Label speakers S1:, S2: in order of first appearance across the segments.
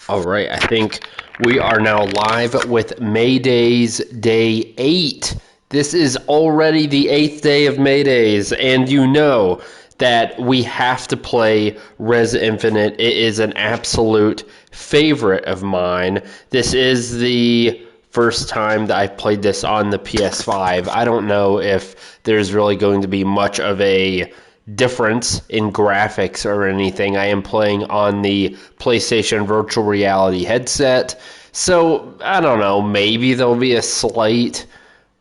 S1: All right, I think we are now live with MayDays Day 8. This is already the 8th day of MayDays, and you know that we have to play Res Infinite. It is an absolute favorite of mine. This is the first time that I've played this on the PS5. I don't know if there's really going to be much of a difference in graphics or anything. I am playing on the PlayStation Virtual Reality headset, so I don't know, maybe there'll be a slight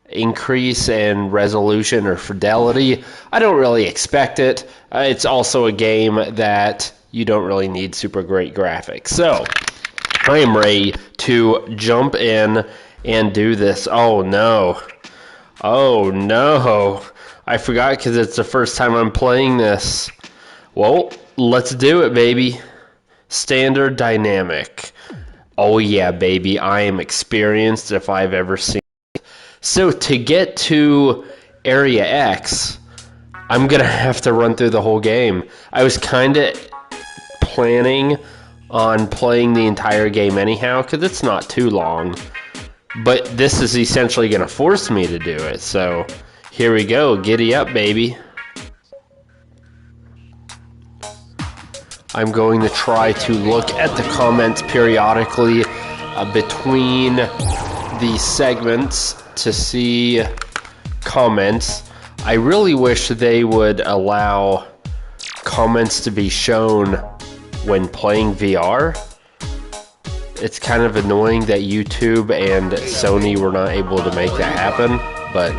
S1: increase in resolution or fidelity. I don't really expect it. It's also a game that you don't really need super great graphics. So I am ready to jump in and do this. Oh no. Oh no. I forgot because it's the first time I'm playing this. Well, let's do it, baby. Standard dynamic. Oh yeah, baby. I am experienced if I've ever seen it. So to get to Area X, I'm going to have to run through the whole game. I was kind of planning on playing the entire game anyhow because it's not too long. But this is essentially going to force me to do it, so here we go. Giddy up, baby. I'm going to try to look at the comments periodically between the segments to see comments. I really wish they would allow comments to be shown when playing VR. It's kind of annoying that YouTube and Sony were not able to make that happen, but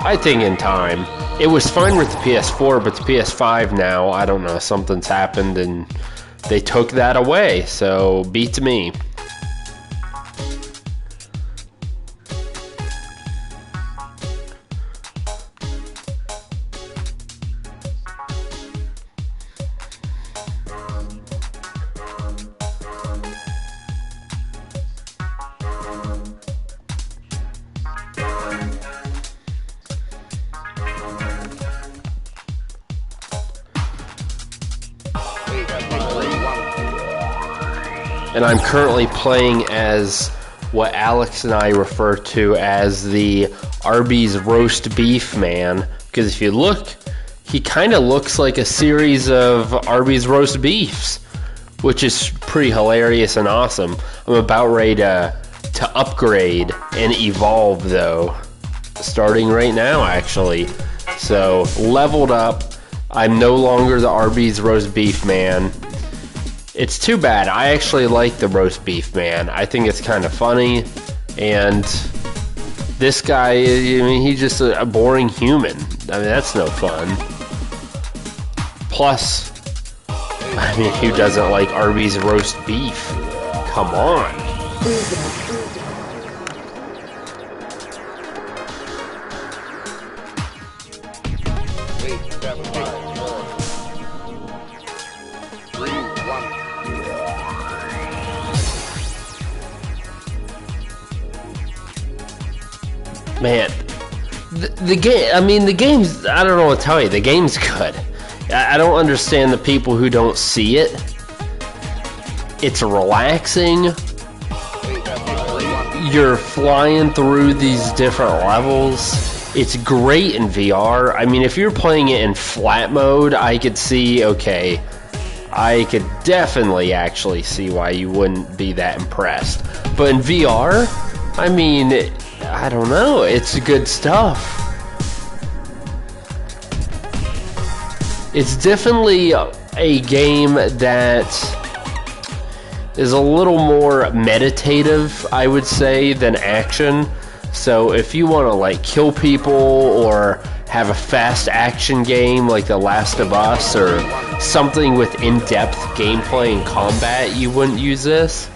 S1: I think in time. It was fine with the PS4, but the PS5 now, I don't know, something's happened and they took that away, so beats me. And I'm currently playing as what Alex and I refer to as the Arby's roast beef man. Because if you look, he kind of looks like a series of Arby's roast beefs, which is pretty hilarious and awesome. I'm about ready to upgrade and evolve, though. Starting right now, actually. So, leveled up. I'm no longer the Arby's roast beef man. It's too bad. I actually like the roast beef man. I think it's kind of funny. And this guy, I mean, he's just a boring human. I mean, that's no fun. Plus, I mean, who doesn't like Arby's roast beef? Come on. Man, the game, I mean, the game's, I don't know what to tell you, the game's good. I don't understand the people who don't see it. It's relaxing. You're flying through these different levels. It's great in VR. I mean, if you're playing it in flat mode, I could see, okay, I could definitely actually see why you wouldn't be that impressed. But in VR, I mean, I don't know, it's good stuff. It's definitely a game that is a little more meditative, I would say, than action. So if you want to like kill people or have a fast action game like The Last of Us or something with in-depth gameplay and combat, you wouldn't use this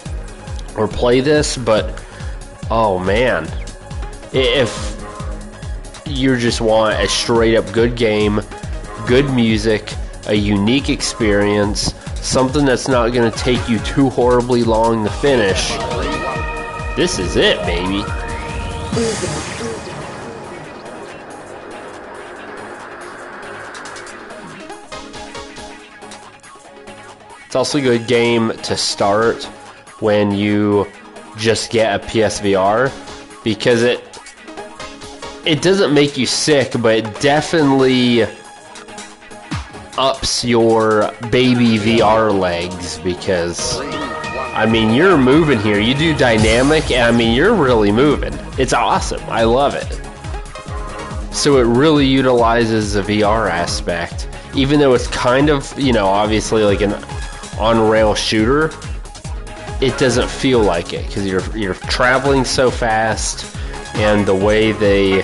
S1: or play this. But oh man, if you just want a straight up good game, good music, a unique experience, something that's not going to take you too horribly long to finish, this is it, baby. It's also a good game to start when you just get a PSVR, because it doesn't make you sick, but it definitely ups your baby VR legs, because I mean, you're moving here. You do dynamic, and I mean, you're really moving. It's awesome. I love it. So it really utilizes the VR aspect, even though it's kind of, you know, obviously like an on-rail shooter. It doesn't feel like it because you're traveling so fast, and the way they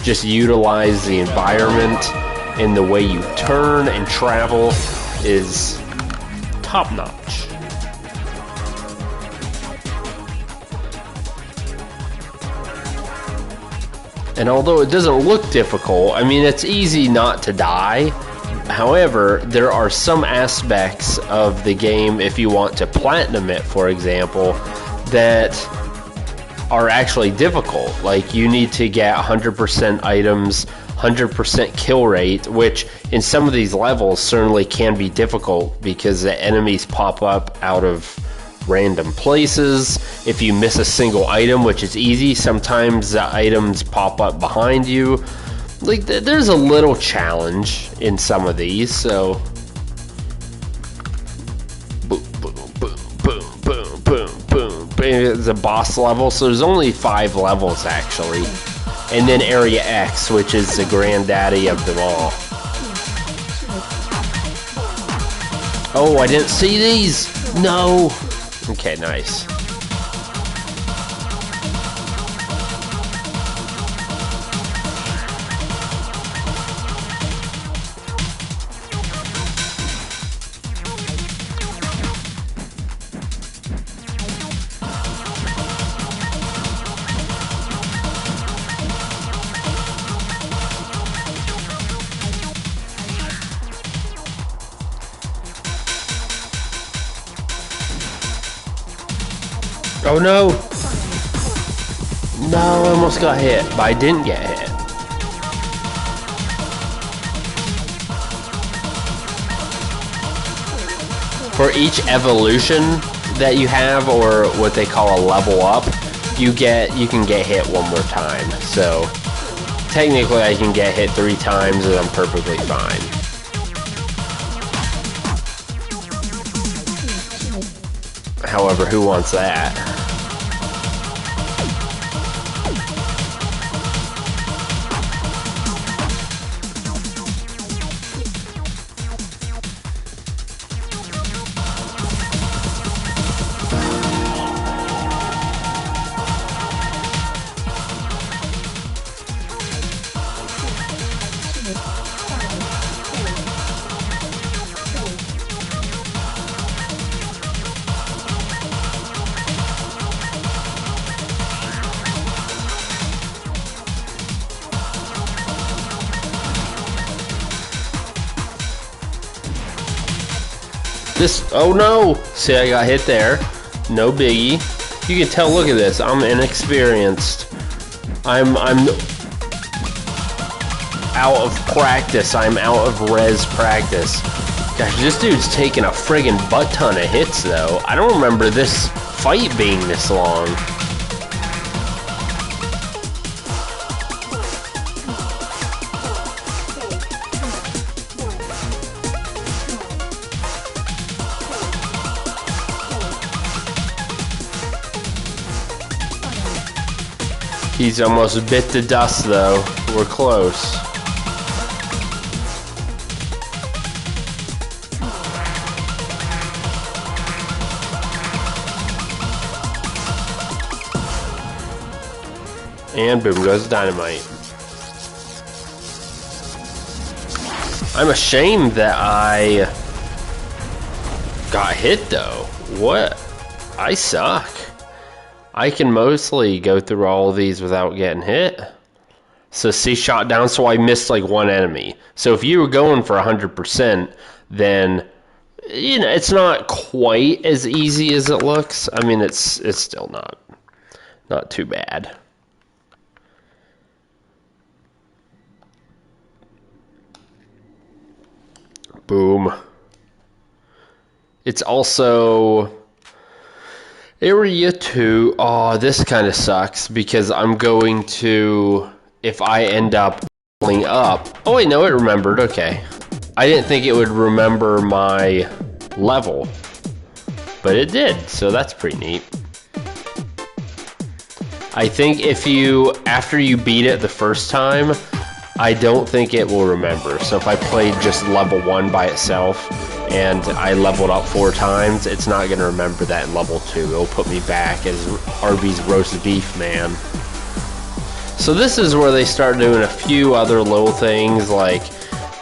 S1: just utilize the environment and the way you turn and travel is top-notch. And although it doesn't look difficult, I mean, it's easy not to die. However, there are some aspects of the game, if you want to platinum it, for example, that are actually difficult. Like, you need to get 100% items, 100% kill rate, which in some of these levels certainly can be difficult because the enemies pop up out of random places. If you miss a single item, which is easy, sometimes the items pop up behind you. Like, there's a little challenge in some of these, so boom, boom, boom, boom, boom, boom, boom. It's a boss level, so there's only 5 levels actually, and then Area X, which is the granddaddy of them all. Oh, I didn't see these. No. Okay, nice. Oh no! No, I almost got hit, but I didn't get hit. For each evolution that you have, or what they call a level up, you can get hit one more time. So technically I can get hit 3 times and I'm perfectly fine. However, who wants that? Oh no! See, I got hit there. No biggie. You can tell, look at this. I'm inexperienced. I'm out of practice. I'm out of res practice. Gosh, this dude's taking a friggin' butt ton of hits though. I don't remember this fight being this long. He's almost bit the dust though. We're close. And boom goes dynamite. I'm ashamed that I got hit though. What? I suck. I can mostly go through all of these without getting hit. So see, shot down, so I missed like one enemy. So if you were going for 100%, then, you know, it's not quite as easy as it looks. I mean, it's still not too bad. Boom. It's Area 2, oh, this kind of sucks because I'm going to, if I end up pulling up, oh wait, no, it remembered, okay. I didn't think it would remember my level, but it did, so that's pretty neat. I think if you, after you beat it the first time, I don't think it will remember. So if I played just level 1 by itself and I leveled up 4 times, it's not going to remember that in level 2. It'll put me back as Arby's roast beef man. So this is where they start doing a few other little things, like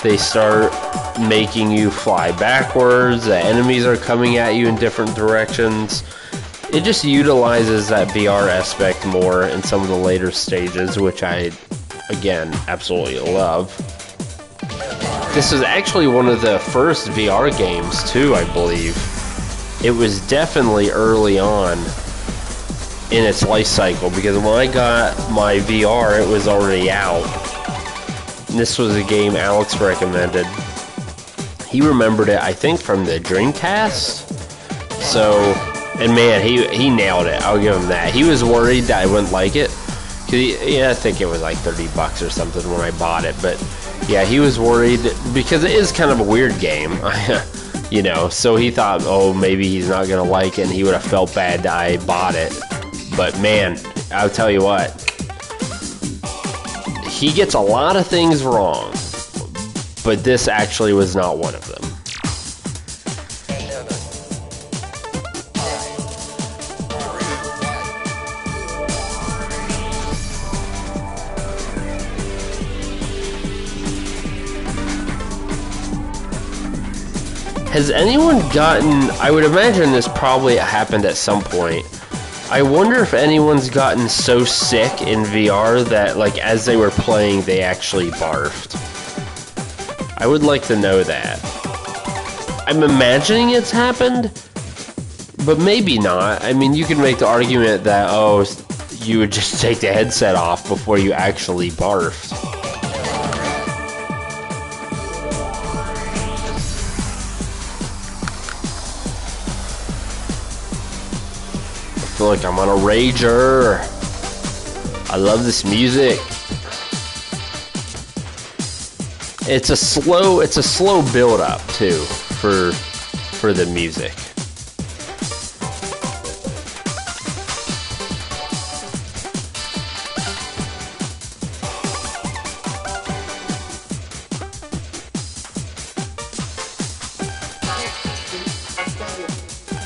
S1: they start making you fly backwards, the enemies are coming at you in different directions. It just utilizes that VR aspect more in some of the later stages, which I, again, absolutely love. This is actually one of the first VR games, too, I believe. It was definitely early on in its life cycle, because when I got my VR, it was already out. And this was a game Alex recommended. He remembered it, I think, from the Dreamcast. So, and man, he nailed it. I'll give him that. He was worried that I wouldn't like it. Yeah, I think it was like $30 or something when I bought it. But yeah, he was worried because it is kind of a weird game. You know, so he thought, oh, maybe he's not going to like it, and he would have felt bad that I bought it. But man, I'll tell you what, he gets a lot of things wrong, but this actually was not one of them. Has anyone gotten, I would imagine this probably happened at some point. I wonder if anyone's gotten so sick in VR that, like, as they were playing, they actually barfed. I would like to know that. I'm imagining it's happened, but maybe not. I mean, you can make the argument that, oh, you would just take the headset off before you actually barfed. I feel like I'm on a rager. I love this music. It's a slow build up too for the music.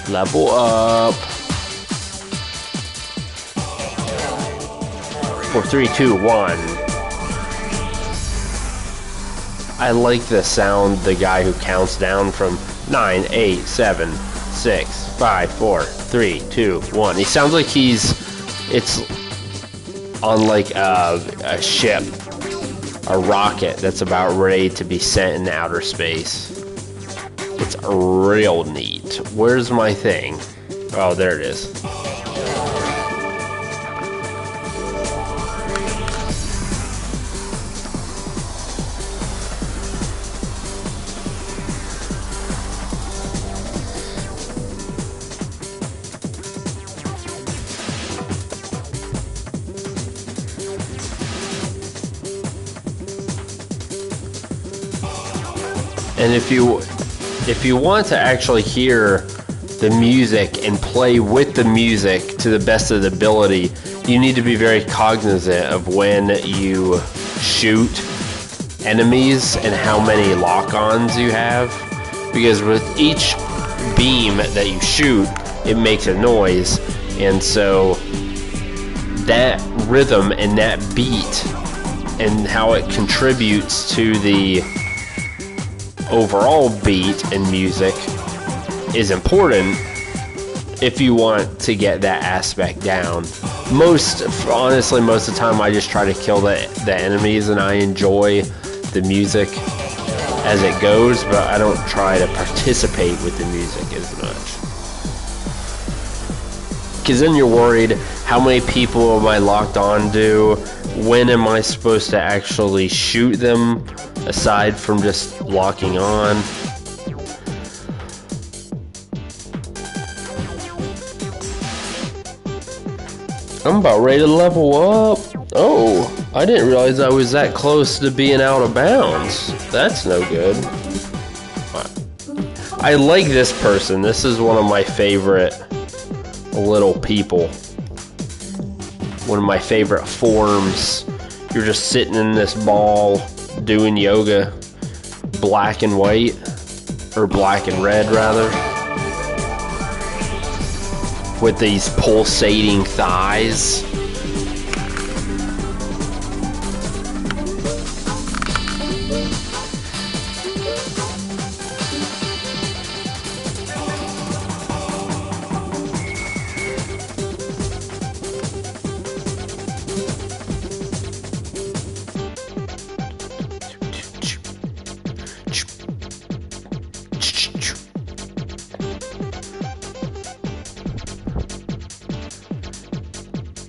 S1: Level up. 4, 3, 2, 1. I like the sound, the guy who counts down from 9, 8, 7, 6, 5, 4, 3, 2, 1. He sounds like it's on like a ship, a rocket that's about ready to be sent into outer space. It's real neat. Where's my thing? Oh, there it is. And if you want to actually hear the music and play with the music to the best of the ability, you need to be very cognizant of when you shoot enemies and how many lock-ons you have. Because with each beam that you shoot, it makes a noise. And so that rhythm and that beat and how it contributes to the overall beat and music is important if you want to get that aspect down. Honestly, most of the time I just try to kill the enemies and I enjoy the music as it goes, but I don't try to participate with the music as much. Because then you're worried, how many people am I locked on to? When am I supposed to actually shoot them, aside from just locking on? I'm about ready to level up. Oh, I didn't realize I was that close to being out of bounds. That's no good. I like this person. This is one of my favorite little people. One of my favorite forms. You're just sitting in this ball doing yoga. Black and white. Or black and red, rather. With these pulsating thighs.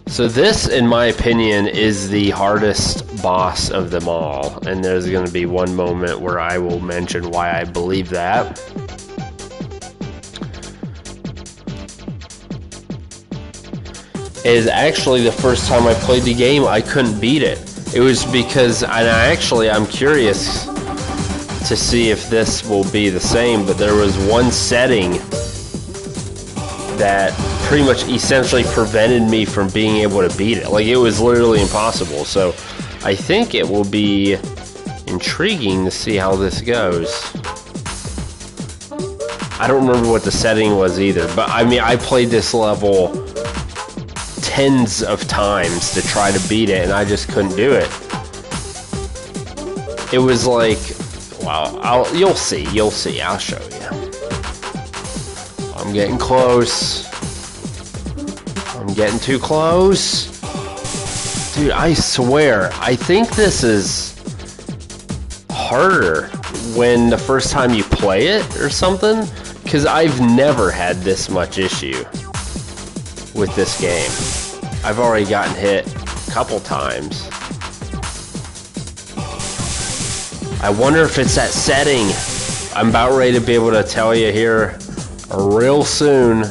S1: So this, in my opinion, is the hardest boss of them all. And there's going to be one moment where I will mention why I believe that. It is actually the first time I played the game, I couldn't beat it. It was because, and I'm curious to see if this will be the same, but there was one setting that pretty much essentially prevented me from being able to beat it. Like, it was literally impossible. So I think it will be intriguing to see how this goes. I don't remember what the setting was either, but I mean, I played this level tens of times to try to beat it, and I just couldn't do it. It was like, wow, you'll see, I'll show you. I'm getting close. I'm getting too close. Dude, I swear, I think this is harder when the first time you play it or something, because I've never had this much issue with this game. I've already gotten hit a couple times. I wonder if it's that setting. I'm about ready to be able to tell you here real soon.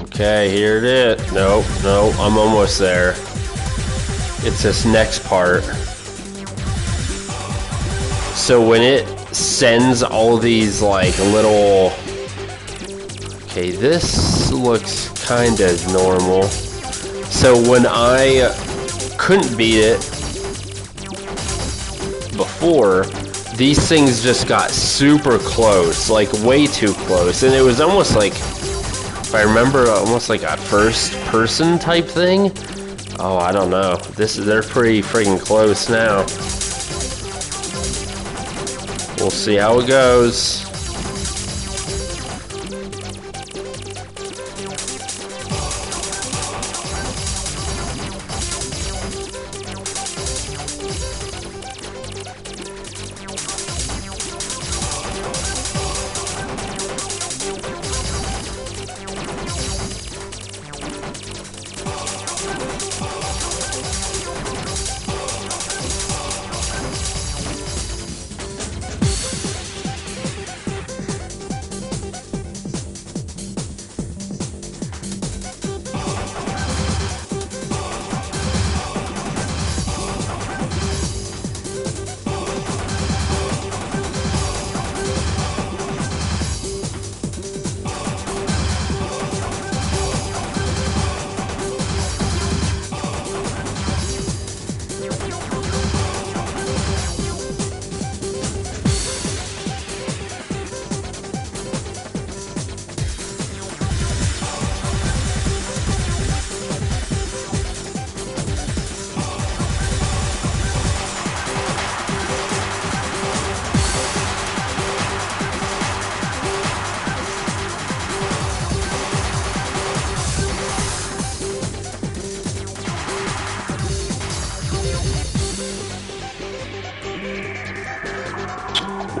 S1: Okay, here it is. No, I'm almost there. It's this next part. So when it sends all these like little... Okay, this looks kind of normal. So when I couldn't beat it before, these things just got super close, like way too close. And it was almost like, if I remember, almost like a first person type thing. Oh, I don't know. They're pretty freaking close now. We'll see how it goes.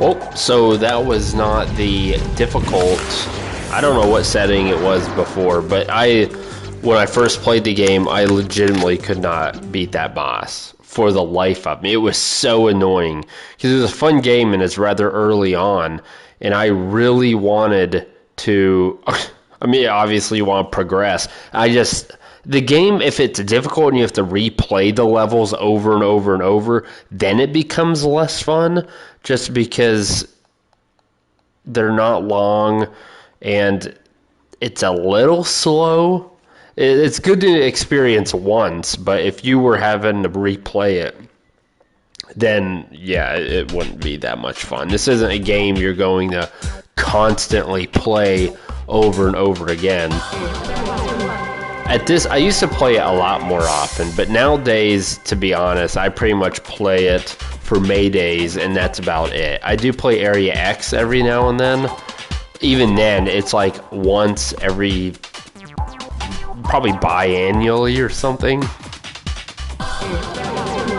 S1: Well, so that was not the difficult... I don't know what setting it was before, but I when I first played the game, I legitimately could not beat that boss for the life of me. It was so annoying because it was a fun game and it's rather early on, and I really wanted to. I mean, obviously you want to progress. The game, if it's difficult and you have to replay the levels over and over and over, then it becomes less fun, just because they're not long and it's a little slow. It's good to experience once, but if you were having to replay it, then yeah, it wouldn't be that much fun. This isn't a game you're going to constantly play over and over again. I used to play it a lot more often, but nowadays, to be honest, I pretty much play it for MayDays, and that's about it. I do play Area X every now and then. Even then, it's like once every, probably biannually or something.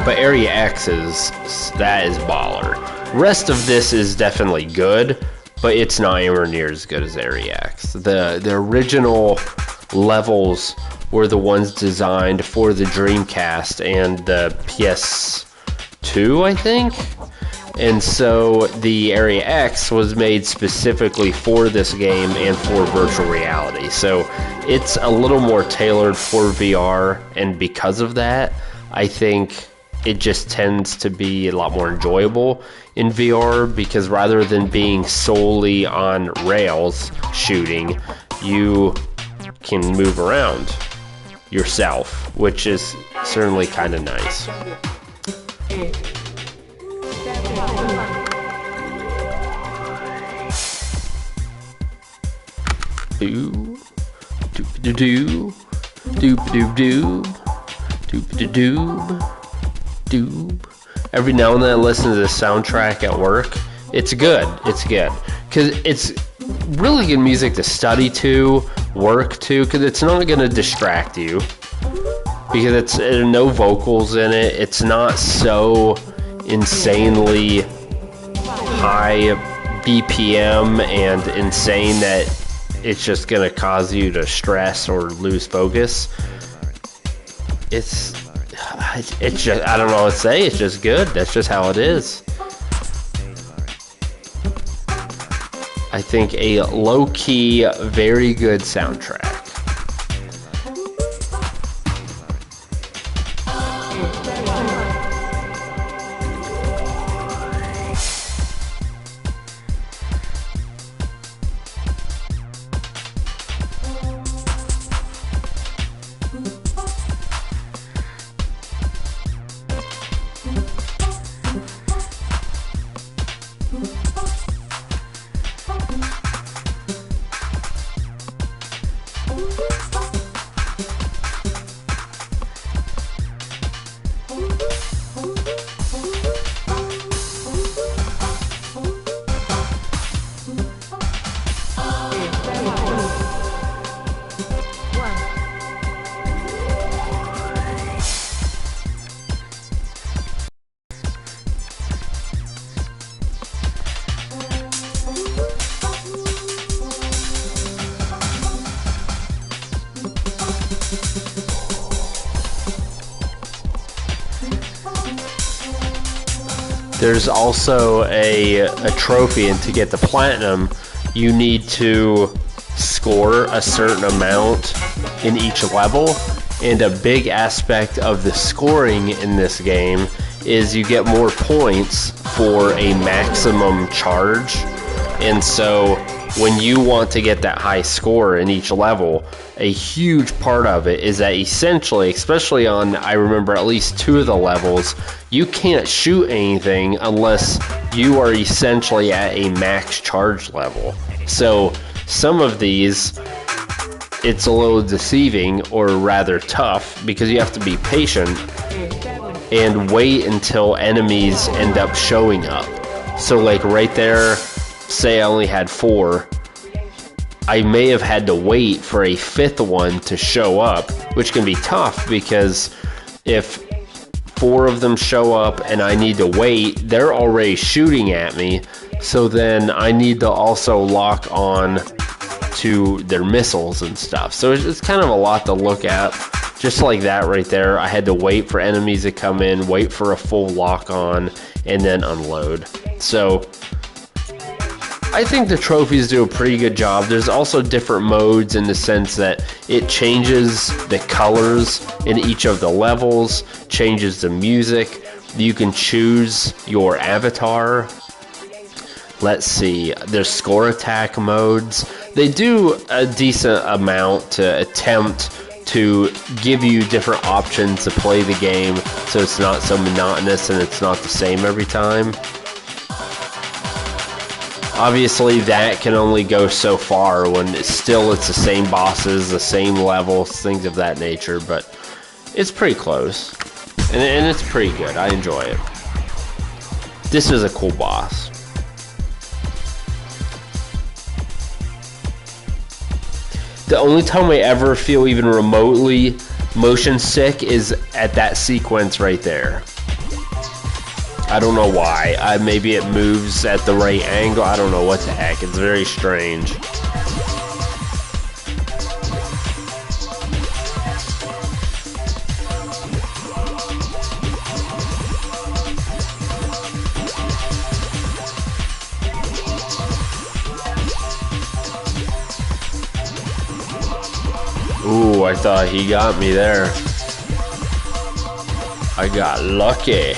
S1: But Area X is baller. Rest of this is definitely good, but it's not anywhere near as good as Area X. The original levels were the ones designed for the Dreamcast and the PS2, I think. And so the Area X was made specifically for this game and for virtual reality. So it's a little more tailored for VR, and because of that, I think it just tends to be a lot more enjoyable in VR, because rather than being solely on rails shooting, you can move around yourself, which is certainly kind of nice. Do do do do do do do do do. Every now and then I listen to the soundtrack at work. It's good. It's good because it's really good music to study to, work to, because it's not going to distract you, because it's no vocals in it. It's not so insanely high BPM and insane that it's just going to cause you to stress or lose focus. It's just, I don't know what to say. It's just good. That's just how it is. I think a low-key, very good soundtrack. There's also a trophy, and to get the platinum, you need to score a certain amount in each level. And a big aspect of the scoring in this game is you get more points for a maximum charge. And so when you want to get that high score in each level, a huge part of it is that essentially, especially on, I remember at least 2 of the levels, you can't shoot anything unless you are essentially at a max charge level. So some of these, it's a little deceiving, or rather tough, because you have to be patient and wait until enemies end up showing up. So like right there, say I only had 4, I may have had to wait for a 5th one to show up, which can be tough, because if 4 of them show up and I need to wait, they're already shooting at me, so then I need to also lock on to their missiles and stuff. So it's kind of a lot to look at. Just like that right there, I had to wait for enemies to come in, wait for a full lock on, and then unload. So I think the trophies do a pretty good job. There's also different modes in the sense that it changes the colors in each of the levels, changes the music. You can choose your avatar. Let's see, there's score attack modes. They do a decent amount to attempt to give you different options to play the game so it's not so monotonous and it's not the same every time. Obviously that can only go so far when it's the same bosses, the same levels, things of that nature, but it's pretty close. And it's pretty good. I enjoy it. This is a cool boss. The only time I ever feel even remotely motion sick is at that sequence right there. I don't know why. Maybe it moves at the right angle. I don't know what the heck. It's very strange. Ooh, I thought he got me there. I got lucky.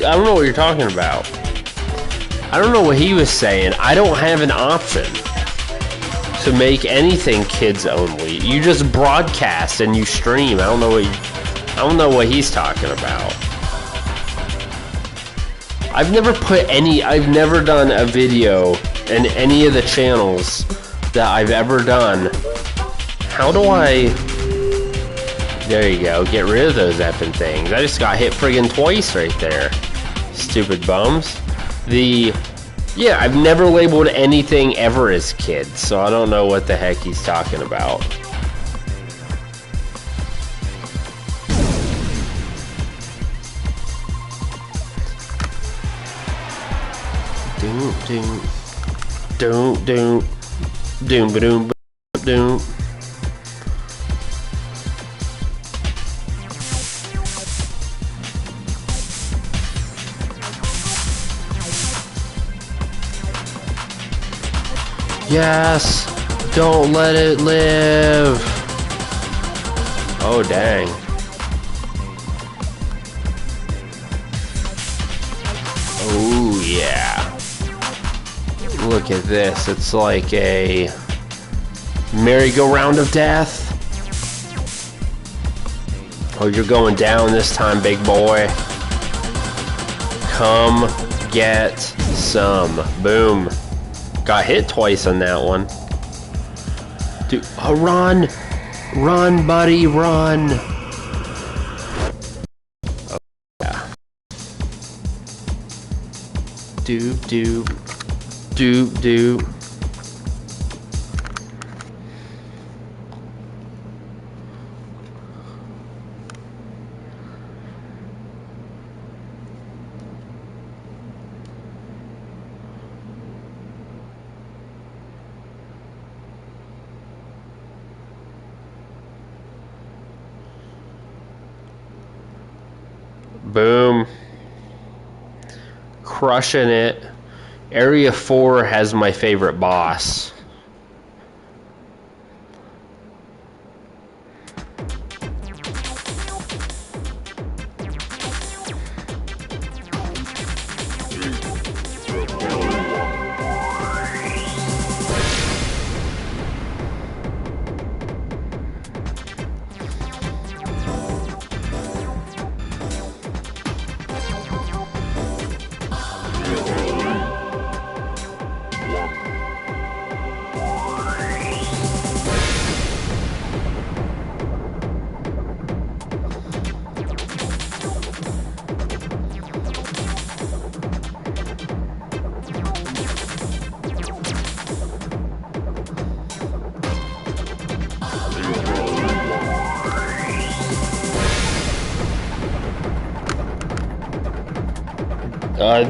S1: I don't know what you're talking about. I don't know what he was saying. I don't have an option to make anything kids only. You just broadcast and you stream. I don't know what he's talking about. I've never done a video in any of the channels that I've ever done. How do I... There you go. Get rid of those effing things. I just got hit friggin' twice right there. Stupid bums. Yeah, I've never labeled anything ever as kids, so I don't know what the heck he's talking about. Doom. Yes! Don't let it live! Oh, dang. Oh, yeah. Look at this. It's like a merry-go-round of death. Oh, you're going down this time, big boy. Come get some. Boom. Got hit twice on that one. Dude, oh, run! Run, buddy, run! Oh, yeah. Doop. Boom. Crushing it. Area 4 has my favorite boss.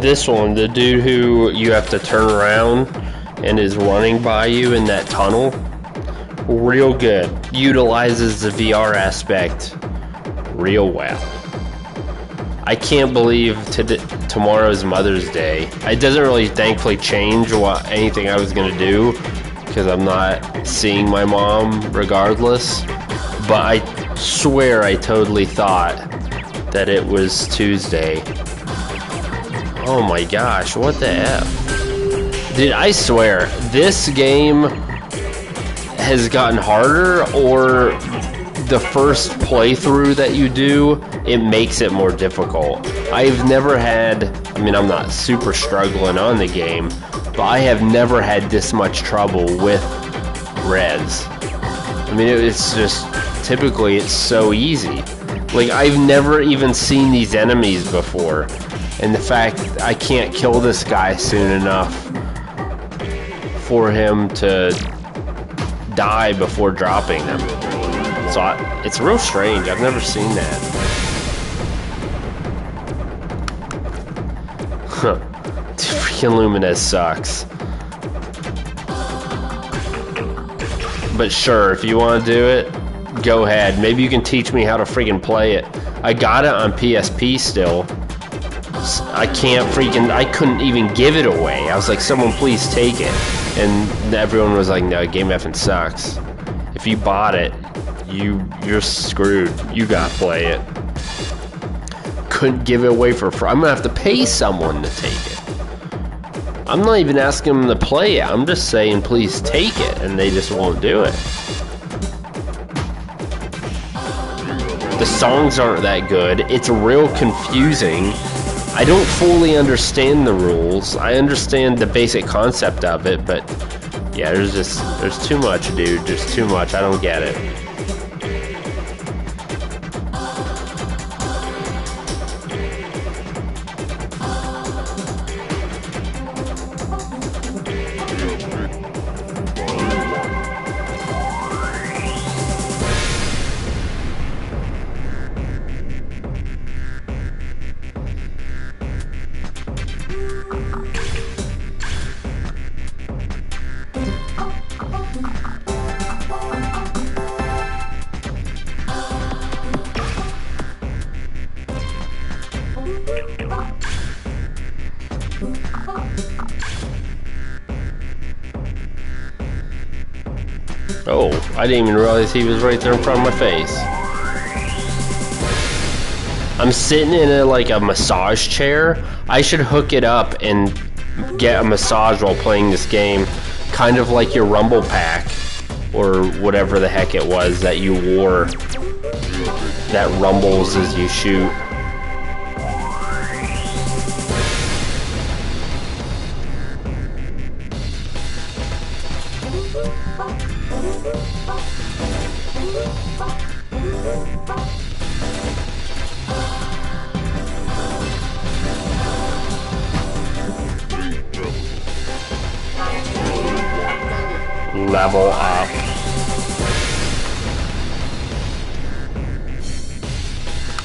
S1: This one, the dude who you have to turn around and is running by you in that tunnel, real good. Utilizes the VR aspect real well. I can't believe tomorrow's Mother's Day. It doesn't really, thankfully, change anything I was gonna do because I'm not seeing my mom regardless. But I swear I totally thought that it was Tuesday. Oh my gosh, what the F? Dude, I swear, this game has gotten harder, or the first playthrough that you do, it makes it more difficult. I've never had, I mean, I'm not super struggling on the game, but I have never had this much trouble with res. I mean, it's just, typically it's so easy. Like, I've never even seen these enemies before. And the fact that I can't kill this guy soon enough for him to die before dropping them. So it's real strange. I've never seen that. Huh. Freaking Lumines sucks. But sure, if you want to do it, go ahead. Maybe you can teach me how to freaking play it. I got it on PSP still. I couldn't even give it away. I was like, someone please take it. And everyone was like, no, game effing sucks. If you bought it, you're screwed. You gotta play it. Couldn't give it away for free. I'm gonna have to pay someone to take it. I'm not even asking them to play it. I'm just saying, please take it. And they just won't do it. The songs aren't that good. It's real confusing. I don't fully understand the rules. I understand the basic concept of it, but yeah, there's too much, dude. There's too much. I don't get it. Oh, I didn't even realize he was right there in front of my face. I'm sitting in a massage chair. I should hook it up and get a massage while playing this game. Kind of like your Rumble Pack, or whatever the heck it was that you wore that rumbles as you shoot. Level up.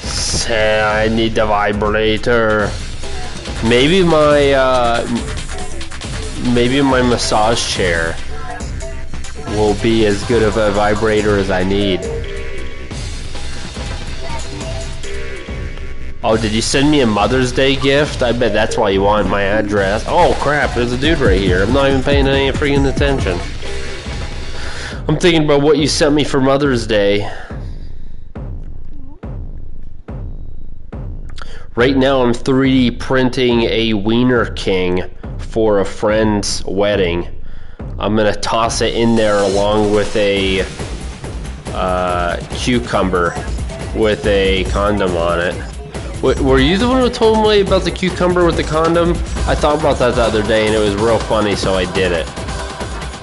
S1: Say I need the vibrator. Maybe my massage chair will be as good of a vibrator as I need. Oh, did you send me a Mother's Day gift? I bet that's why you want my address. Oh crap, there's a dude right here. I'm not even paying any freaking attention. I'm thinking about what you sent me for Mother's Day. Right now I'm 3D printing a Wiener King for a friend's wedding. I'm gonna toss it in there along with a cucumber with a condom on it. Were you the one who told me about the cucumber with the condom? I thought about that the other day and it was real funny, so I did it.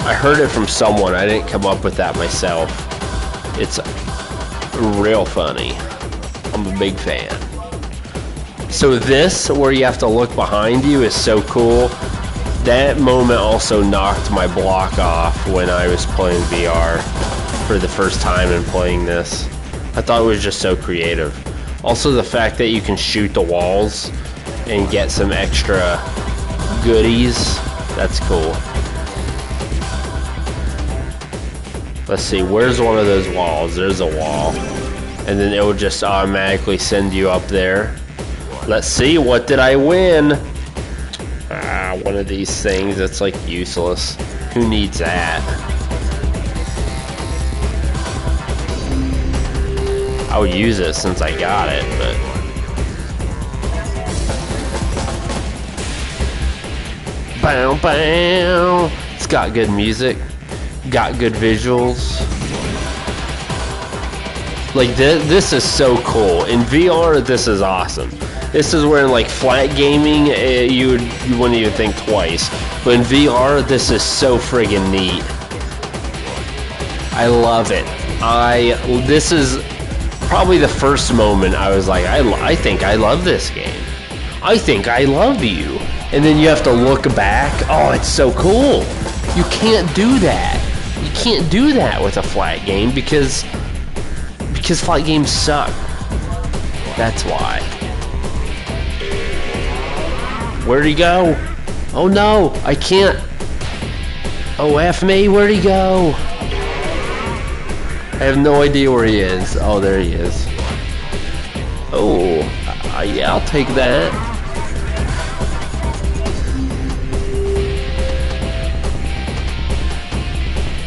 S1: I heard it from someone. I didn't come up with that myself. It's real funny. I'm a big fan. So this, where you have to look behind you, is so cool. That moment also knocked my block off when I was playing VR for the first time and playing this. I thought it was just so creative. Also the fact that you can shoot the walls and get some extra goodies. That's cool. Let's see, where's one of those walls? There's a wall. And then it will just automatically send you up there. Let's see, what did I win? Ah, one of these things that's like useless. Who needs that? I'll use it since I got it, but... Bow, bow. It's got good music. Got good visuals. Like, this is so cool. In VR, this is awesome. This is where in like flat gaming, you wouldn't even think twice. But in VR, this is so friggin' neat. I love it. This is probably the first moment I was like, I think I love this game. I think I love you. And then you have to look back. Oh, it's so cool. You can't do that. You can't do that with a flat game because flat games suck. That's why. Where'd he go? Oh no, I can't. Oh, F me, where'd he go? I have no idea where he is. Oh, there he is. Oh, yeah, I'll take that.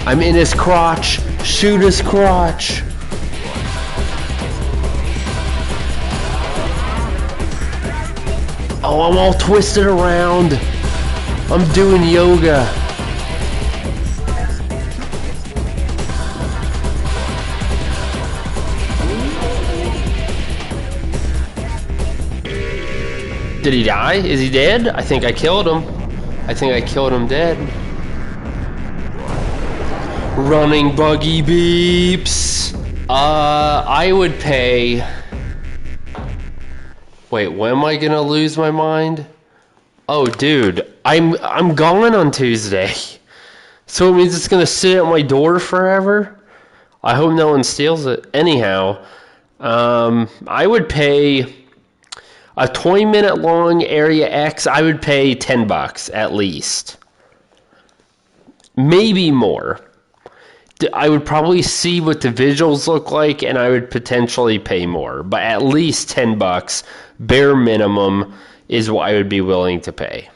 S1: I'm in his crotch. Shoot his crotch. Oh, I'm all twisted around. I'm doing yoga. Did he die? Is he dead? I think I killed him. I think I killed him dead. Running buggy beeps. I would pay... Wait, when am I gonna lose my mind? Oh, dude, I'm gone on Tuesday. So it means it's gonna sit at my door forever? I hope no one steals it. Anyhow, I would pay a 20-minute long Area X. I would pay $10 at least. Maybe more. I would probably see what the visuals look like, and I would potentially pay more. But at least $10, bare minimum, is what I would be willing to pay.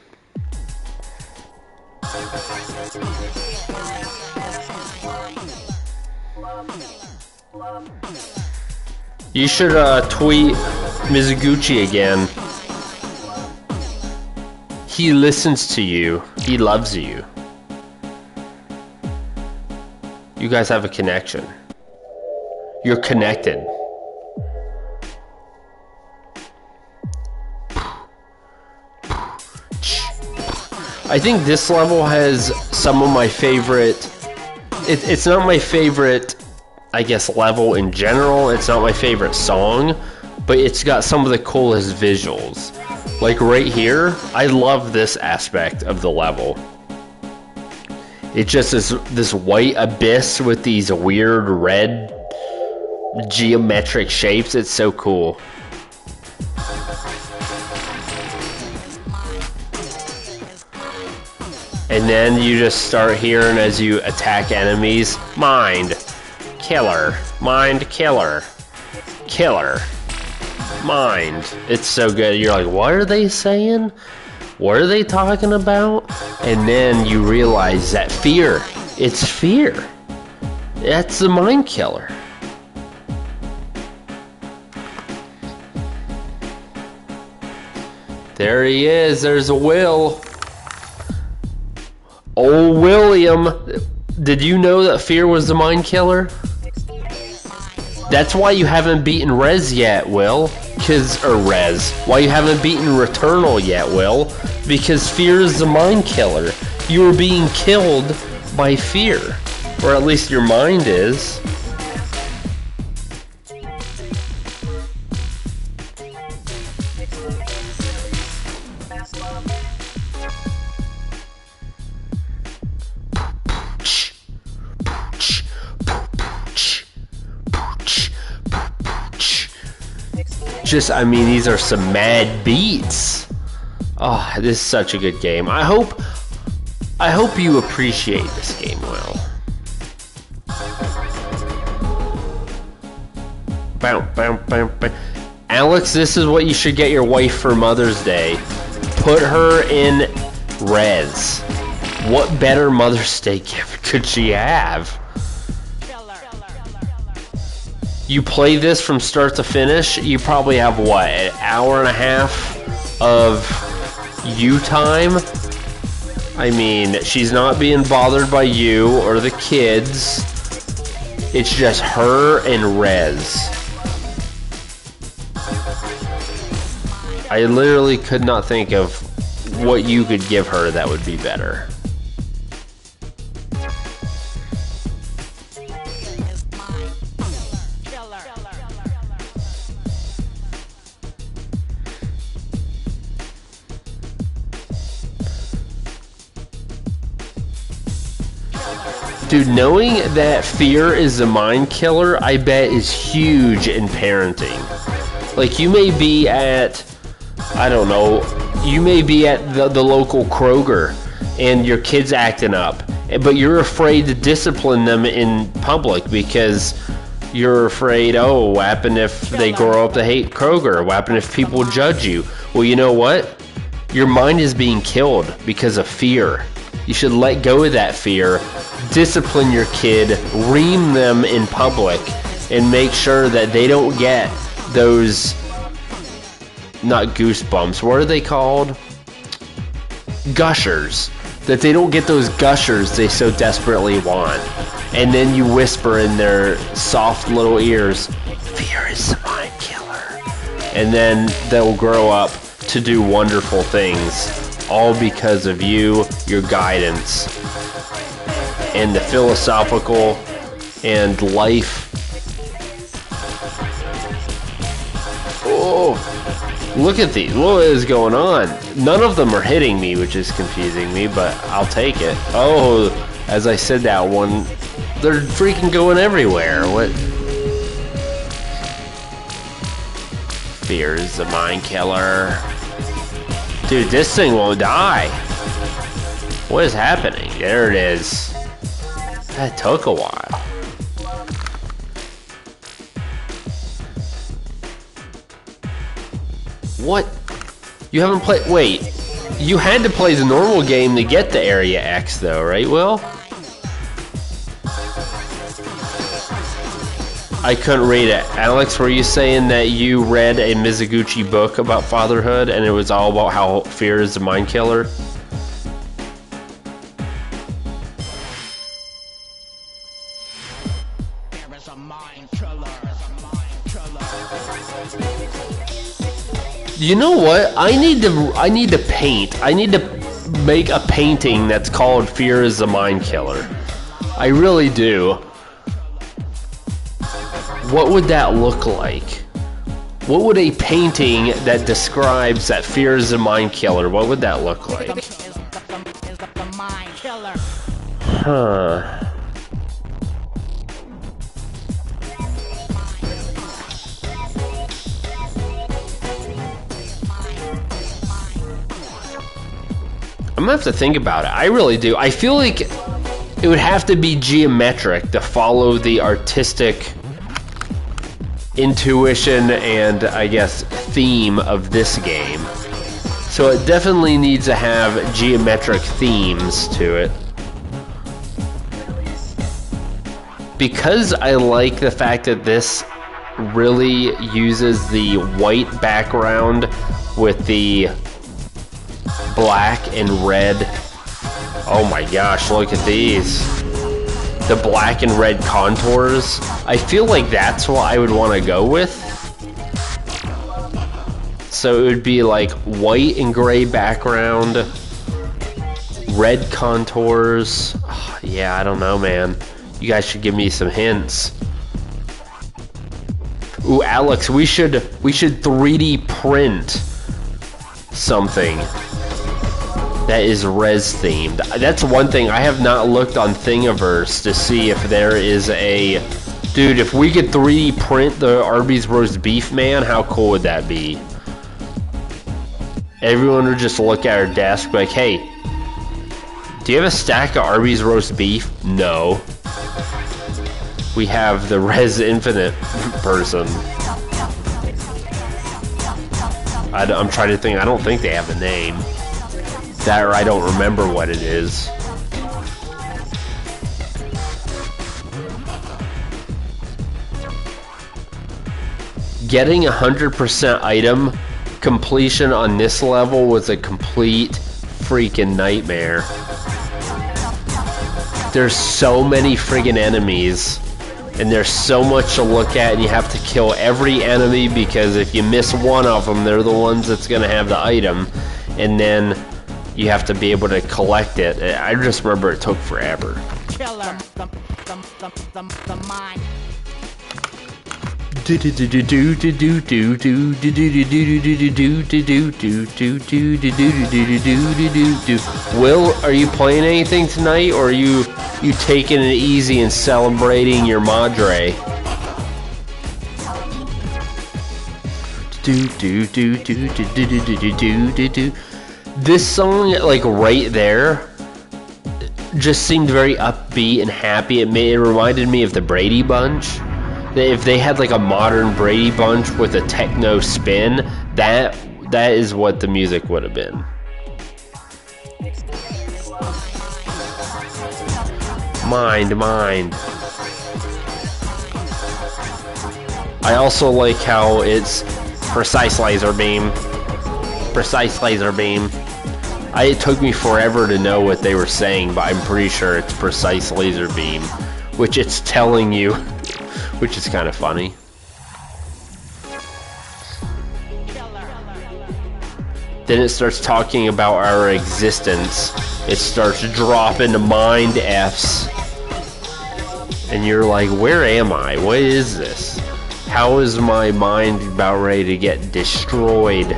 S1: You should tweet Mizuguchi again. He listens to you. He loves you. You guys have a connection. You're connected. I think this level has some of my favorite... It's not my favorite, I guess, level in general. It's not my favorite song, but it's got some of the coolest visuals. Like right here, I love this aspect of the level. It just is this white abyss with these weird red geometric shapes. It's so cool. And then you just start hearing as you attack enemies, mind, killer, mind, killer, killer, mind. It's so good. You're like, what are they saying? What are they talking about? And then you realize that fear, it's fear. That's the mind killer. There he is, there's a Will. Old William. Did you know that fear was the mind killer? That's why you haven't beaten Rez yet, Will. Why you haven't beaten Returnal yet, Will? Because fear is the mind killer. You are being killed by fear. Or at least your mind is. I mean, these are some mad beats. Oh, this is such a good game. I hope you appreciate this game well. Bow, bow, bow, bow. Alex, this is what you should get your wife for Mother's Day. Put her in Res. What better Mother's Day gift could she have? You play this from start to finish, you probably have what, an hour and a half of you time? I mean, she's not being bothered by you or the kids. It's just her and Rez. I literally could not think of what you could give her that would be better. Dude, knowing that fear is a mind killer, I bet is huge in parenting. Like, you may be at, I don't know, you may be at the local Kroger and your kid's acting up, but you're afraid to discipline them in public because you're afraid, oh, what happened if they grow up to hate Kroger? What happened if people judge you? Well, you know what? Your mind is being killed because of fear. You should let go of that fear, discipline your kid, ream them in public, and make sure that they don't get those, not goosebumps, what are they called? Gushers. That they don't get those gushers they so desperately want. And then you whisper in their soft little ears, fear is the mind killer. And then they'll grow up to do wonderful things. All because of you, your guidance, and the philosophical and life. Oh, look at these. What is going on? None of them are hitting me, which is confusing me, but I'll take it. Oh, as I said that one, they're freaking going everywhere. What? Fear is the mind killer. Dude, this thing won't die. What is happening? There it is. That took a while. What? You haven't played... Wait. You had to play the normal game to get the Area X, though, right, Will? I couldn't read it. Alex, were you saying that you read a Mizuguchi book about fatherhood and it was all about how fear is the mind killer? You know what? I need to paint. I need to make a painting that's called Fear is the Mind Killer. I really do. What would that look like? What would a painting that describes that fear is a mind killer, what would that look like? Huh. I'm gonna have to think about it. I really do. I feel like it would have to be geometric to follow the artistic intuition and, I guess, theme of this game. So it definitely needs to have geometric themes to it. Because I like the fact that this really uses the white background with the black and red. Oh my gosh, look at these. The black and red contours. I feel like that's what I would want to go with. So it would be like white and gray background, red contours. Oh, yeah, I don't know, man. You guys should give me some hints. Ooh, Alex, we should 3D print something that is res themed. That's one thing. I have not looked on Thingiverse to see if there is a... Dude, if we could 3D print the Arby's roast beef, man, how cool would that be? Everyone would just look at her desk like, hey, do you have a stack of Arby's roast beef? No. We have the Res Infinite person. I'm trying to think. I don't think they have a name. That or I don't remember what it is. Getting 100% item completion on this level was a complete freaking nightmare. There's so many friggin' enemies, and there's so much to look at, and you have to kill every enemy because if you miss one of them, they're the ones that's gonna have the item, and then you have to be able to collect it. I just remember it took forever.
S2: Killer, the mind.
S1: Will, are you playing anything tonight, or are you taking it easy and celebrating your madre? This song, like right there, just seemed very upbeat and happy. It reminded me of the Brady Bunch. If they had like a modern Brady Bunch with a techno spin, that is what the music would have been. Mind. I also like how it's precise laser beam. It took me forever to know what they were saying, but I'm pretty sure it's precise laser beam, which it's telling you. Which is kind of funny. Then it starts talking about our existence. It starts dropping mind Fs. And you're like, where am I? What is this? How is my mind about ready to get destroyed?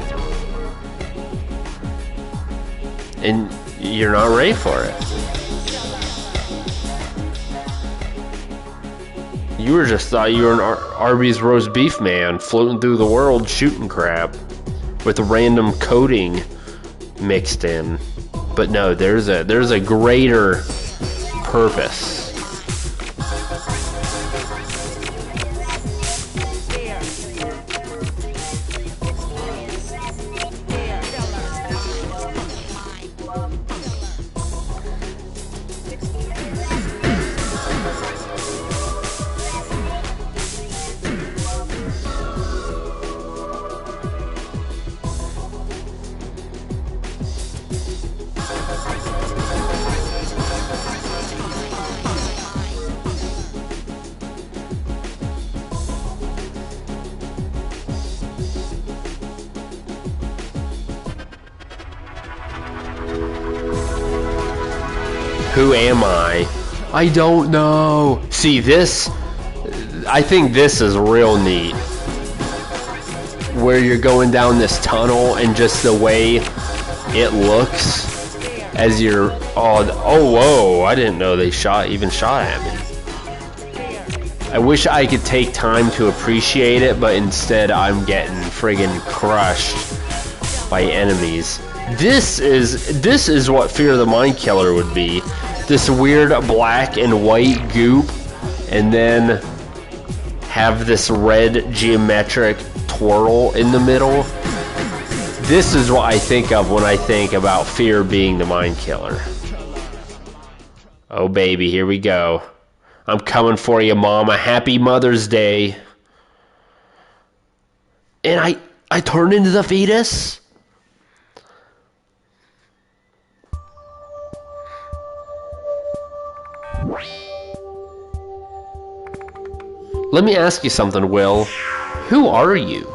S1: And you're not ready for it. You were just thought you were an Arby's roast beef man floating through the world shooting crap with random coding mixed in. But no, there's a greater purpose. Who am I? I don't know. See, I think this is real neat. Where you're going down this tunnel and just the way it looks as you're... Oh, whoa, I didn't know they even shot at me. I wish I could take time to appreciate it, but instead I'm getting friggin' crushed by enemies. This is what Fear the Mind Killer would be. This weird black and white goop, and then have this red geometric twirl in the middle. This is what I think of when I think about Fear being the Mind Killer. Oh baby, here we go. I'm coming for you, Mama. Happy Mother's Day. And I turned into the fetus? Let me ask you something, Will. Who are you?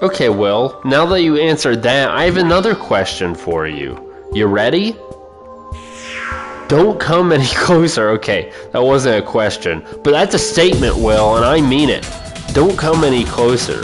S1: Okay, Will, now that you answered that, I have another question for you. You ready? Don't come any closer. Okay, that wasn't a question, but that's a statement, Will, and I mean it. Don't come any closer.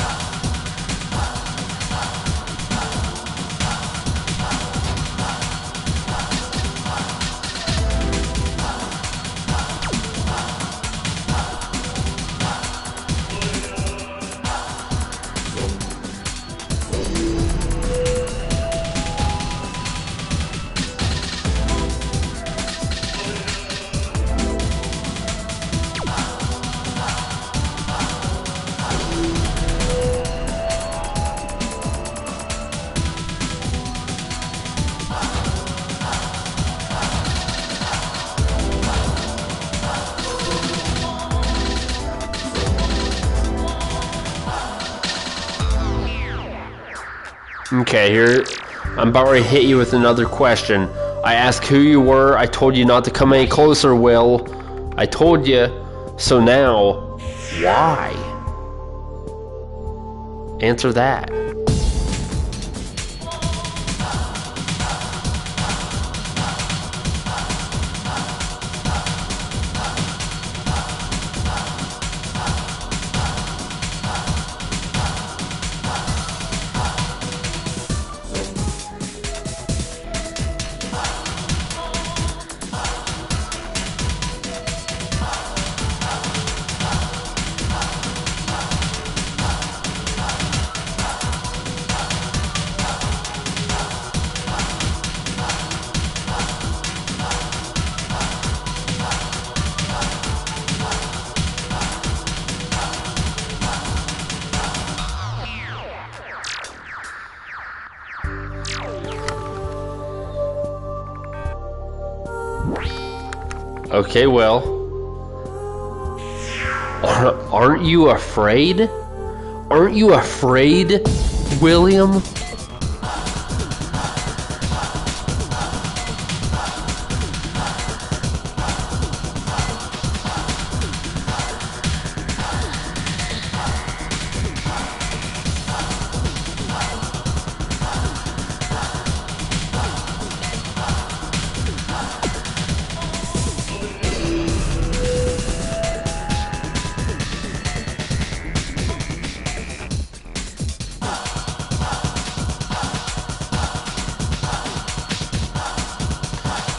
S1: Okay, here, I'm about to hit you with another question. I asked who you were. I told you not to come any closer, Will. I told you. So now, why? Answer that. Okay, well, aren't you afraid? Aren't you afraid, William?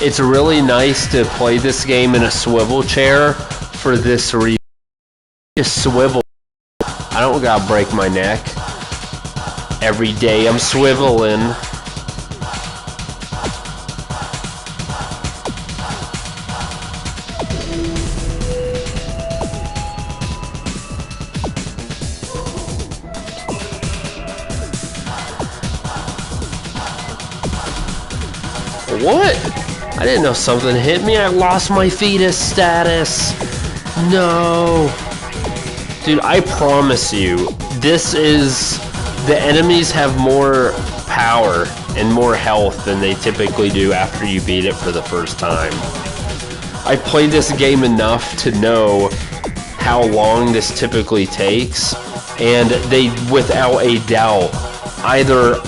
S1: It's really nice to play this game in a swivel chair for this reason. Just swivel. I don't gotta break my neck. Every day I'm swiveling. What? I didn't know something hit me. I lost my fetus status. No. Dude, I promise you, this is... The enemies have more power and more health than they typically do after you beat it for the first time. I played this game enough to know how long this typically takes, and they, without a doubt, either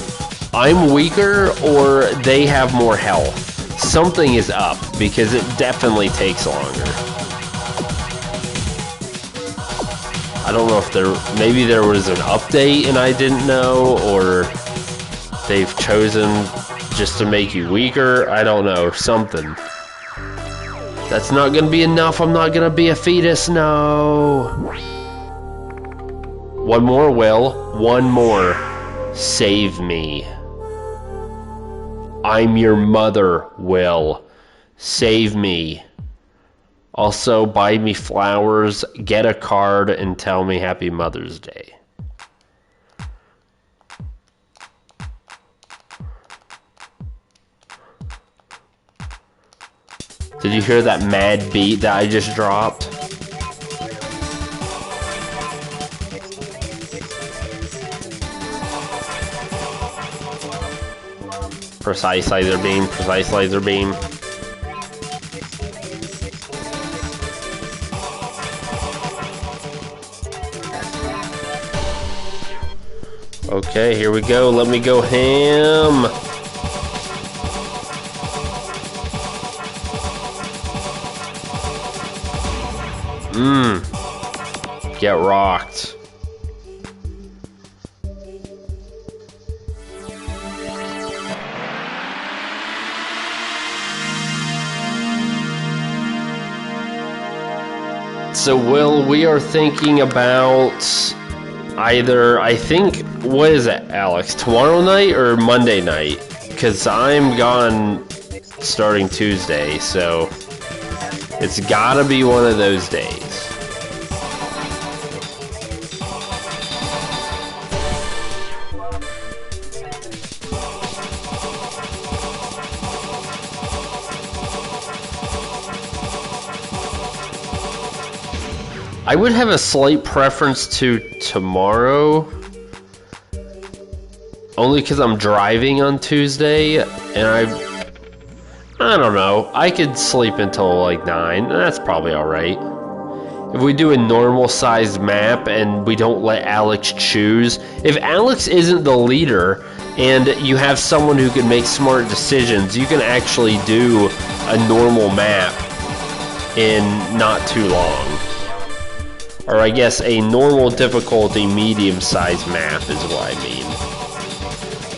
S1: I'm weaker or they have more health. Something is up, because it definitely takes longer. I don't know if maybe there was an update and I didn't know, or they've chosen just to make you weaker. I don't know, something. That's not gonna be enough. I'm not gonna be a fetus, no. One more, Will. One more. Save me. I'm your mother, Will. Save me. Also, buy me flowers, get a card, and tell me Happy Mother's Day. Did you hear that mad beat that I just dropped? Precise laser beam, precise laser beam. Okay, here we go. Let me go ham. Get rocked. So, Will, we are thinking about either, I think, what is it, Alex? Tomorrow night or Monday night? Because I'm gone starting Tuesday, so it's gotta be one of those days. I would have a slight preference to tomorrow, only because I'm driving on Tuesday, and I don't know, I could sleep until like 9, that's probably alright. If we do a normal sized map and we don't let Alex choose, if Alex isn't the leader and you have someone who can make smart decisions, you can actually do a normal map in not too long. Or I guess a normal difficulty medium-sized map is what I mean.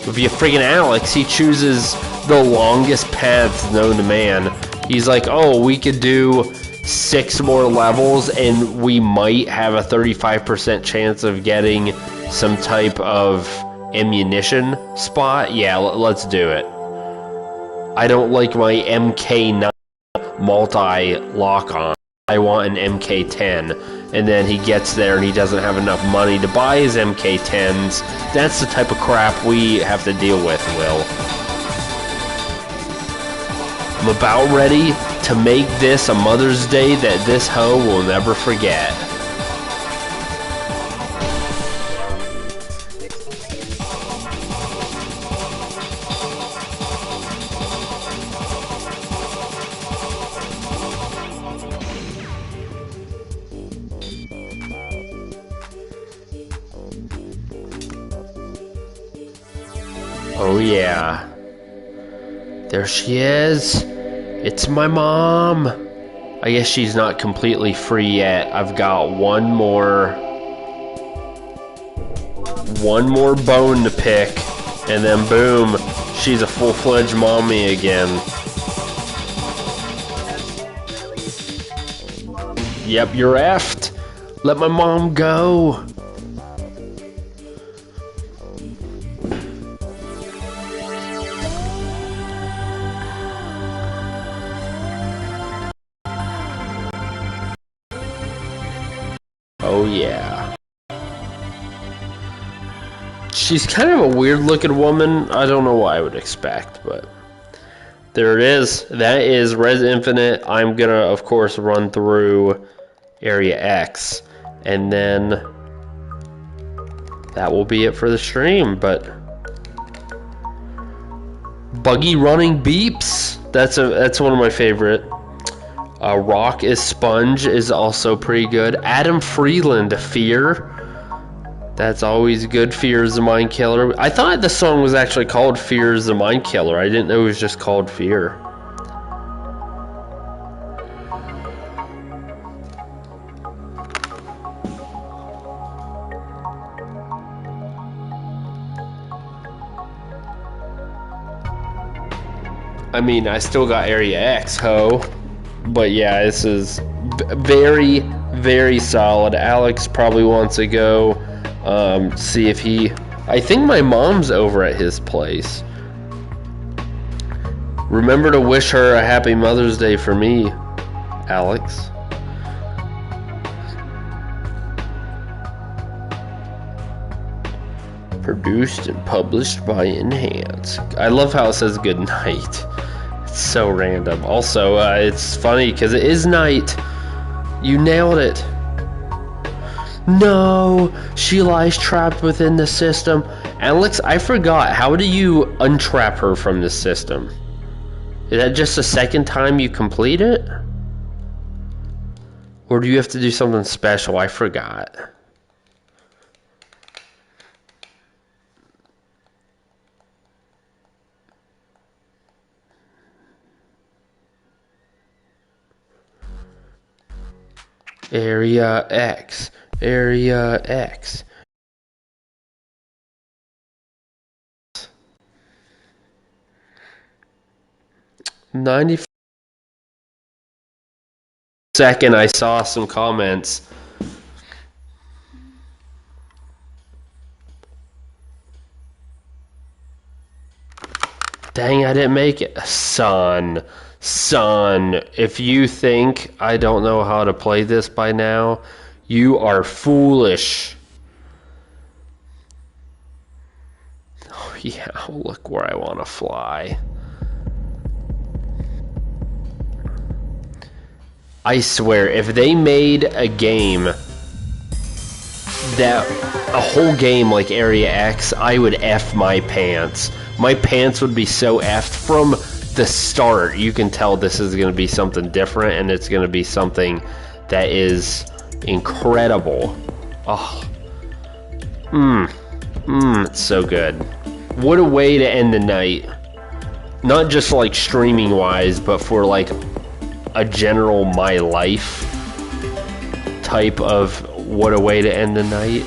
S1: If you friggin' Alex, he chooses the longest paths known to man. He's like, oh, we could do 6 more levels and we might have a 35% chance of getting some type of ammunition spot. Yeah, let's do it. I don't like my MK9 multi-lock-on. I want an MK10. And then he gets there and he doesn't have enough money to buy his MK10s. That's the type of crap we have to deal with, Will. I'm about ready to make this a Mother's Day that this hoe will never forget. Oh yeah. There she is. It's my mom. I guess she's not completely free yet. I've got one more bone to pick, and then boom, she's a full-fledged mommy again. Yep, you're effed. Let my mom go. Oh yeah. She's kind of a weird looking woman. I don't know what I would expect, but there it is. That is Res Infinite. I'm gonna, of course, run through Area X, and then that will be it for the stream. But Buggy Running Beeps, that's one of my favorite. Rock is Sponge is also pretty good. Adam Freeland, Fear. That's always good. Fear is the Mind Killer. I thought the song was actually called Fear is the Mind Killer. I didn't know it was just called Fear. I mean, I still got Area X, ho. But yeah, this is very, very solid. Alex probably wants to go see if he... I think my mom's over at his place. Remember to wish her a happy Mother's Day for me, Alex. Produced and published by Enhance. I love how it says good night. It's so random. Also, it's funny because it is night. You nailed it. No, she lies trapped within the system. Alex, I forgot. How do you untrap her from the system? Is that just the second time you complete it? Or do you have to do something special? I forgot. Area X. Area X. Second, I saw some comments. Dang, I didn't make it. Son, if you think I don't know how to play this by now, you are foolish. Oh, yeah, look where I want to fly. I swear, if they made a game a whole game like Area X, I would F my pants. My pants would be so effed from the start. You can tell this is going to be something different, and it's going to be something that is incredible. Oh. It's so good. What a way to end the night. Not just like streaming wise, but for like a general my life type of what a way to end the night.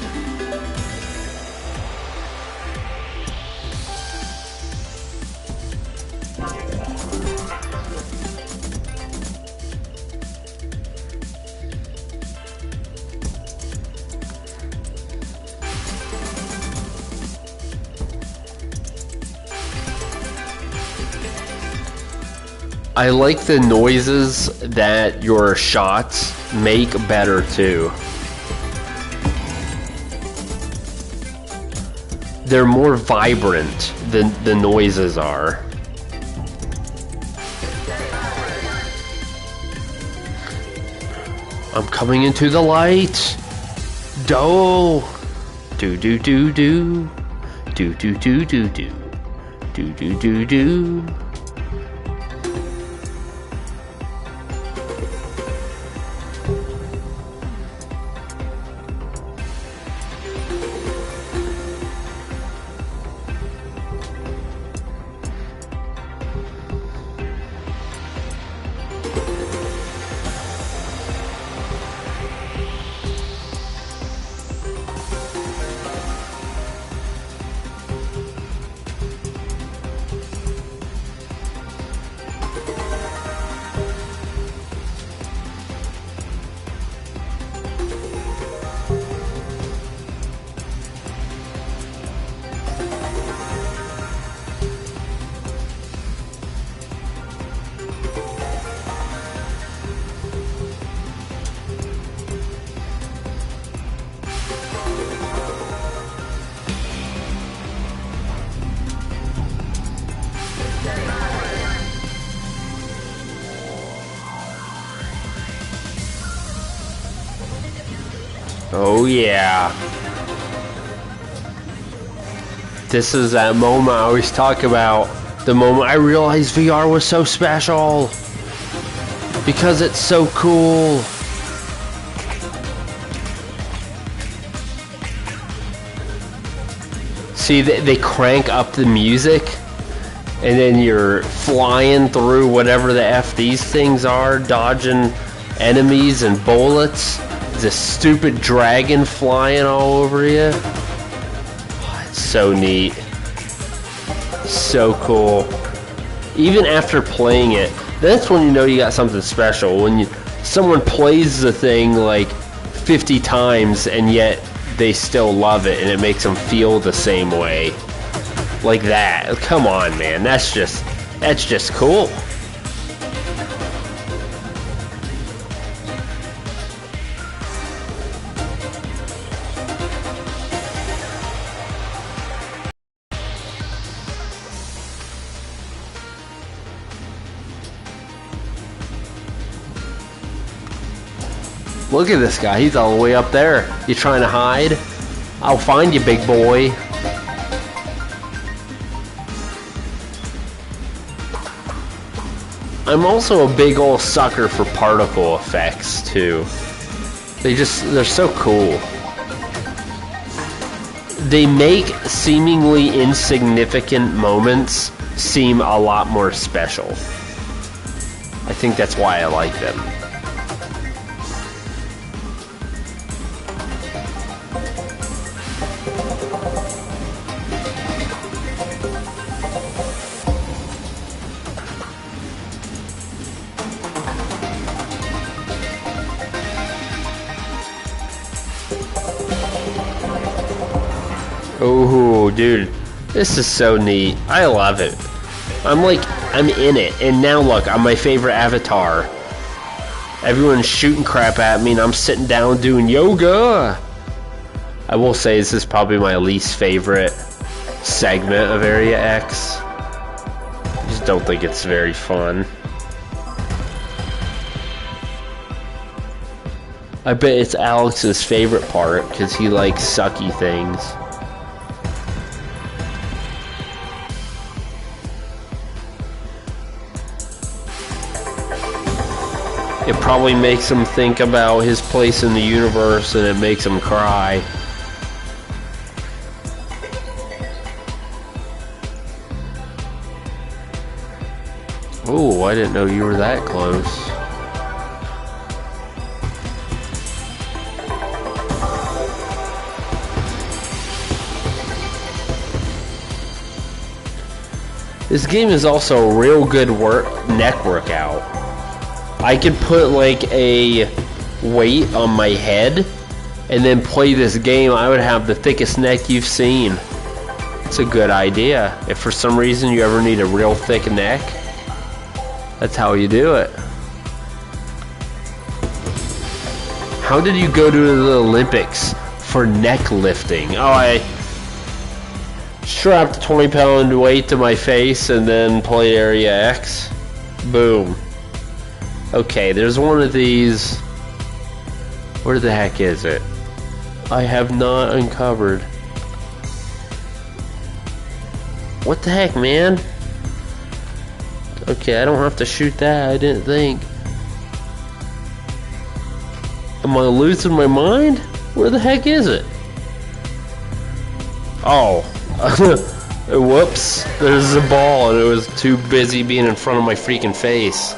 S1: I like the noises that your shots make better too. They're more vibrant than the noises are. I'm coming into the light. Do do do do do do do do do do do do do do. Oh yeah. This is that moment I always talk about. The moment I realized VR was so special. Because it's so cool. See, they crank up the music, and then you're flying through whatever the F these things are, dodging enemies and bullets. This stupid dragon flying all over you. Oh, it's so neat. So cool. Even after playing it, that's when you know you got something special. When someone plays the thing like 50 times and yet they still love it and it makes them feel the same way. Like that. Come on, man. That's just cool. Look at this guy, he's all the way up there. You trying to hide? I'll find you, big boy. I'm also a big old sucker for particle effects too. They're so cool. They make seemingly insignificant moments seem a lot more special. I think that's why I like them. Oh, dude, this is so neat. I love it. I'm in it. And now look, I'm my favorite avatar. Everyone's shooting crap at me and I'm sitting down doing yoga. I will say this is probably my least favorite segment of Area X. I just don't think it's very fun. I bet it's Alex's favorite part because he likes sucky things. It probably makes him think about his place in the universe and it makes him cry. Oh, I didn't know you were that close. This game is also a real good neck workout. I could put like a weight on my head and then play this game. I would have the thickest neck you've seen. It's a good idea. If for some reason you ever need a real thick neck, that's how you do it. How did you go to the Olympics for neck lifting? Oh, I strapped a 20-pound weight to my face and then play Area X. Boom. Okay, there's one of these. Where the heck is it? I have not uncovered. What the heck, man? Okay, I don't have to shoot that, I didn't think. Am I losing my mind? Where the heck is it? Oh. Whoops. There's a ball and it was too busy being in front of my freaking face.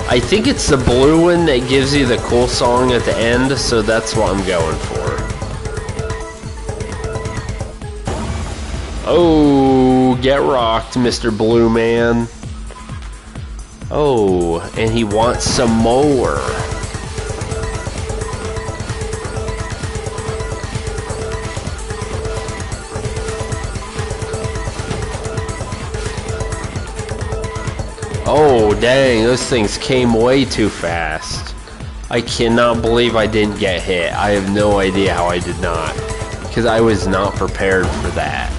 S1: I think it's the blue one that gives you the cool song at the end, so that's what I'm going for. Oh, get rocked, Mr. Blue Man. Oh, and he wants some more. Oh, dang, those things came way too fast. I cannot believe I didn't get hit. I have no idea how I did not, because I was not prepared for that.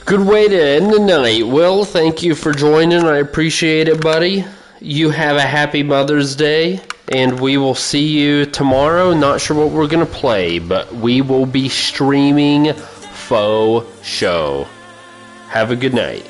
S1: Good way to end the night. Will, thank you for joining. I appreciate it, buddy. You have a happy Mother's Day, and we will see you tomorrow. Not sure what we're going to play, but we will be streaming Faux Show. Have a good night.